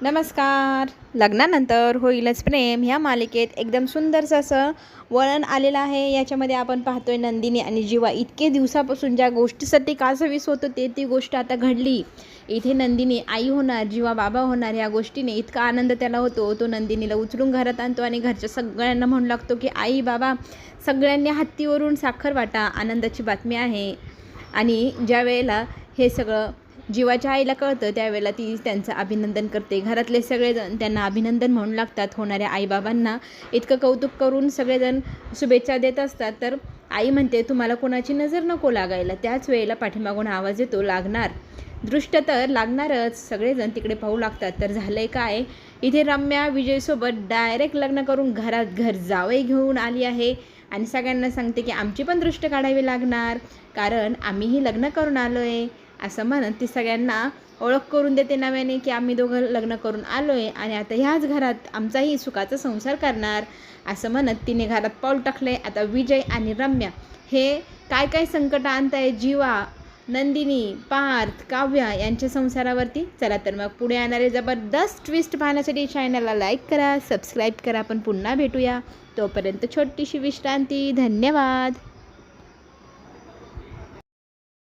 नमस्कार. लग्नानंतर होईलच प्रेम ह्या मालिकेत एकदम सुंदरसं असं वळण आलेलं आहे. याच्यामध्ये आपण पाहतोय नंदिनी आणि जीवा इतके दिवसापासून ज्या गोष्टीसाठी कासावीस होत होते ती गोष्ट आता घडली. इथे नंदिनी आई होणार, जीवा बाबा होणार. या गोष्टीने इतका आनंद त्याला होतो. तो नंदिनीला उचलून घरात आणतो आणि घरच्या सगळ्यांना म्हणू लागतो की आई बाबा सगळ्यांनी हत्तीवरून साखर वाटा. आनंदाची बातमी आहे. आणि ज्या वेळेला हे सगळं जीवाच्या आईला कळतं त्यावेळेला ती त्यांचं अभिनंदन करते. घरातले सगळेजण त्यांना अभिनंदन म्हणू लागतात. होणाऱ्या आईबाबांना इतकं कौतुक करून सगळेजण शुभेच्छा देत असतात. तर आई म्हणते तुम्हाला कोणाची नजर नको लागायला. त्याच वेळेला पाठीमागून आवाज येतो लागणार. दृष्ट तर लागणारच. सगळेजण तिकडे पाहू लागतात. तर झालंय काय, इथे रम्या विजयसोबत डायरेक्ट लग्न करून घर जावई घेऊन आली आहे आणि सगळ्यांना सांगते की आमची पण दृष्ट काढावी लागणार, कारण आम्हीही लग्न करून आलो आहे असं म्हणत ती सगळ्यांना ओळख करून देते नव्याने की आम्ही दोघं लग्न करून आलो आहे आणि आता ह्याच घरात आमचाही सुखाचा संसार करणार असं म्हणत तिने घरात पाऊल टाकले. आता विजय आणि रम्या हे काय काय संकट आणत आहे जीवा, नंदिनी, पार्थ, काव्या यांच्या संसारावरती. चला तर मग पुढे येणारे जबरदस्त ट्विस्ट पाहण्यासाठी चॅनलला लाईक करा, सबस्क्राईब करा. आपण पुन्हा भेटूया. तोपर्यंत छोटीशी विश्रांती. धन्यवाद.